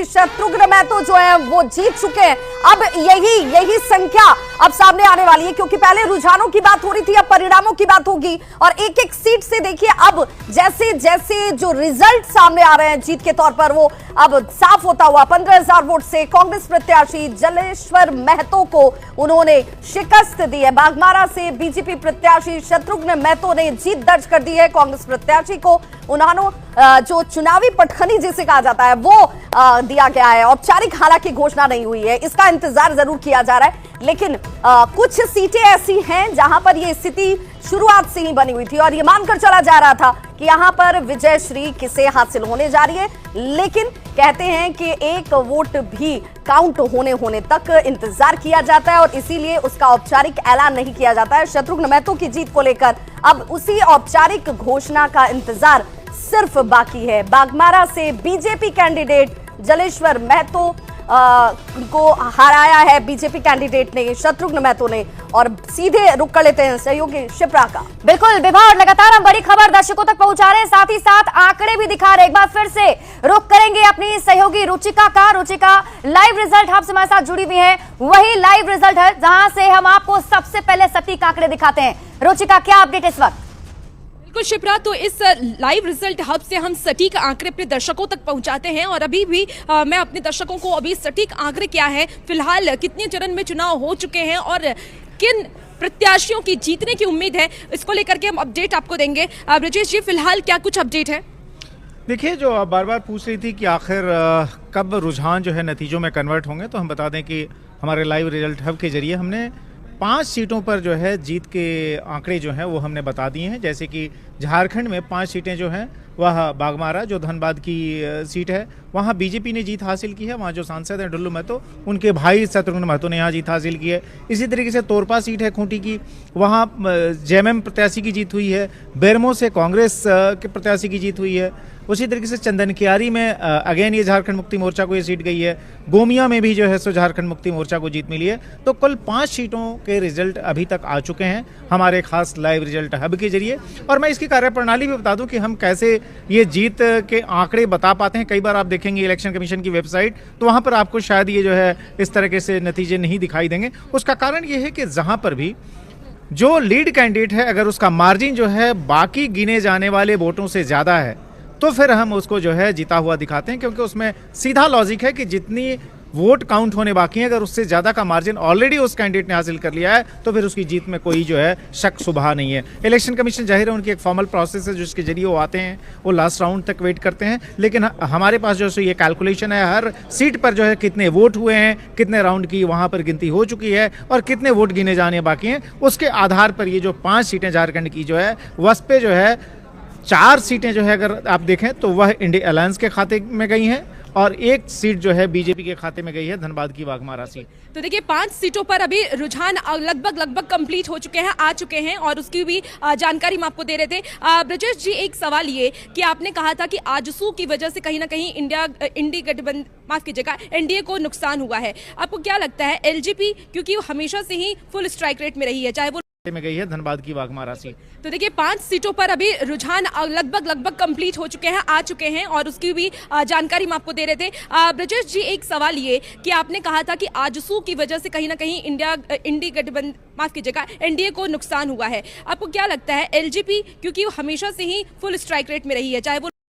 प्रत्याशी शत्रुघ्न महतो जो है वो जीत चुके हैं। अब यही संख्या अब सामने आने वाली है, क्योंकि पहले रुझानों की बात हो रही थी, अब परिणामों की बात होगी। और एक एक सीट से देखिए अब जैसे जैसे जो रिजल्ट सामने आ रहे हैं जीत के तौर पर, वो अब साफ होता हुआ 15,000 वोट से कांग्रेस प्रत्याशी जलेश्वर महतो को उन्होंने शिकस्त दी है। बाघमारा से बीजेपी प्रत्याशी शत्रुघ्न महतो ने जीत दर्ज कर दी है। कांग्रेस प्रत्याशी को उन्होंने जो चुनावी पटखनी जिसे कहा जाता है वो दिया गया है। औपचारिक हालांकि घोषणा नहीं हुई है, इसका इंतजार जरूर किया जा रहा है, लेकिन कुछ सीटें ऐसी हैं जहां पर यह स्थिति शुरुआत से ही बनी हुई थी और ये मानकर चला जा रहा था कि यहां पर विजय श्री किसे हासिल होने जा रही है। लेकिन कहते हैं कि एक वोट भी काउंट होने तक इंतजार किया जाता है और इसीलिए उसका औपचारिक ऐलान नहीं किया जाता है। शत्रुघ्न महतो की जीत को लेकर अब उसी औपचारिक घोषणा का इंतजार सिर्फ बाकी है। बाघमारा से बीजेपी कैंडिडेट जलेश्वर महतो को हराया है बीजेपी कैंडिडेट ने, शत्रुघ्न महतो ने। और सीधे रुक कर लेते हैं सहयोगी शिप्रा का। बिल्कुल विभा, और लगातार हम बड़ी खबर दर्शकों तक पहुंचा रहे हैं, साथ ही साथ आंकड़े भी दिखा रहे हैं। एक बार फिर से रुक करेंगे अपनी सहयोगी रुचिका का। रुचिका, लाइव रिजल्ट आपसे हमारे साथ जुड़ी हुई है, वही लाइव रिजल्ट है जहां से हम आपको सबसे पहले सटीक आंकड़े दिखाते हैं। रुचिका, क्या अपडेट इस वक्त? बिल्कुल शिप्रा, तो इस लाइव रिजल्ट हब से हम सटीक आंकड़े अपने दर्शकों तक पहुंचाते हैं और अभी भी मैं अपने दर्शकों को अभी सटीक आंकड़े क्या है, फिलहाल कितने चरण में चुनाव हो चुके हैं और किन प्रत्याशियों की जीतने की उम्मीद है, इसको लेकर के हम अपडेट आपको देंगे। ब्रजेश जी, फिलहाल क्या कुछ अपडेट है? देखिए, जो आप बार बार पूछ रही थी कि आखिर कब रुझान जो है नतीजों में कन्वर्ट होंगे, तो हम बता दें कि हमारे लाइव रिजल्ट हब के जरिए हमने 5 सीटों पर जो है जीत के आंकड़े जो हैं वो हमने बता दिए हैं। जैसे कि झारखंड में 5 सीटें जो हैं वह बाघमारा जो धनबाद की सीट है, वहाँ बीजेपी ने जीत हासिल की है। वहाँ जो सांसद हैं डुल्लू महतो, उनके भाई शत्रुघ्न महतो ने यहाँ जीत हासिल की है। इसी तरीके से तोरपा सीट है खूंटी की, वहाँ जेएमएम प्रत्याशी की जीत हुई है। बेरमो से कांग्रेस के प्रत्याशी की जीत हुई है। उसी तरीके से चंदनकियारी में अगेन ये झारखंड मुक्ति मोर्चा को ये सीट गई है। गोमिया में भी जो है सो झारखंड मुक्ति मोर्चा को जीत मिली है। तो कुल 5 सीटों के रिजल्ट अभी तक आ चुके हैं हमारे खास लाइव रिजल्ट हब के जरिए। और मैं इसकी कार्यप्रणाली भी बता दूं कि हम कैसे ये जीत के आंकड़े बता पाते हैं। कई बार आप देखेंगे इलेक्शन कमीशन की वेबसाइट, तो वहाँ पर आपको शायद ये जो है इस तरीके से नतीजे नहीं दिखाई देंगे। उसका कारण ये है कि जहाँ पर भी जो लीड कैंडिडेट है, अगर उसका मार्जिन जो है बाकी गिने जाने वाले वोटों से ज़्यादा है, तो फिर हम उसको जो है जीता हुआ दिखाते हैं, क्योंकि उसमें सीधा लॉजिक है कि जितनी वोट काउंट होने बाकी हैं, अगर उससे ज़्यादा का मार्जिन ऑलरेडी उस कैंडिडेट ने हासिल कर लिया है, तो फिर उसकी जीत में कोई जो है शक सुबह नहीं है। इलेक्शन कमीशन जाहिर है उनकी एक फॉर्मल प्रोसेस है जिसके जरिए वो आते हैं, वो लास्ट राउंड तक वेट करते हैं। लेकिन हमारे पास जो है ये कैलकुलेशन है, हर सीट पर जो है कितने वोट हुए हैं, कितने राउंड की वहाँ पर गिनती हो चुकी है और कितने वोट गिने जाने बाकी हैं, उसके आधार पर ये जो 5 सीटें झारखंड की जो है वस पे जो है 4 सीटें जो है अगर आप देखें तो वह इंडिया अलायंस के खाते में गई हैं और 1 सीट जो है बीजेपी के खाते में गई है, धनबाद की बाघमारा सीट। तो देखिए, 5 सीटों पर अभी रुझान लगभग कंप्लीट हो चुके हैं, आ चुके हैं और उसकी भी जानकारी हम आपको दे रहे थे। ब्रजेश जी, एक सवाल ये कि आपने कहा था कि आजसू की वजह से कहीं ना कहीं इंडी गठबंधन, माफ कीजिएगा, एनडीए को नुकसान हुआ है। आपको क्या लगता है, एलजेपी क्योंकि हमेशा से ही फुल स्ट्राइक रेट में रही है, चाहे वो में गई है, धनबाद की बाघमारा सीट। तो देखिए, 5 सीटों पर अभी रुझान लगभग कंप्लीट हो चुके हैं, आ चुके हैं और उसकी भी जानकारी हम आपको दे रहे थे। ब्रजेश जी, एक सवाल ये कि आपने कहा था कि आजसू की वजह से कहीं ना कहीं इंडी गठबंधन, माफ कीजिएगा, एनडीए को नुकसान हुआ है। आपको क्या लगता है, एलजेपी क्योंकि हमेशा से ही फुल स्ट्राइक रेट में रही है, चाहे वो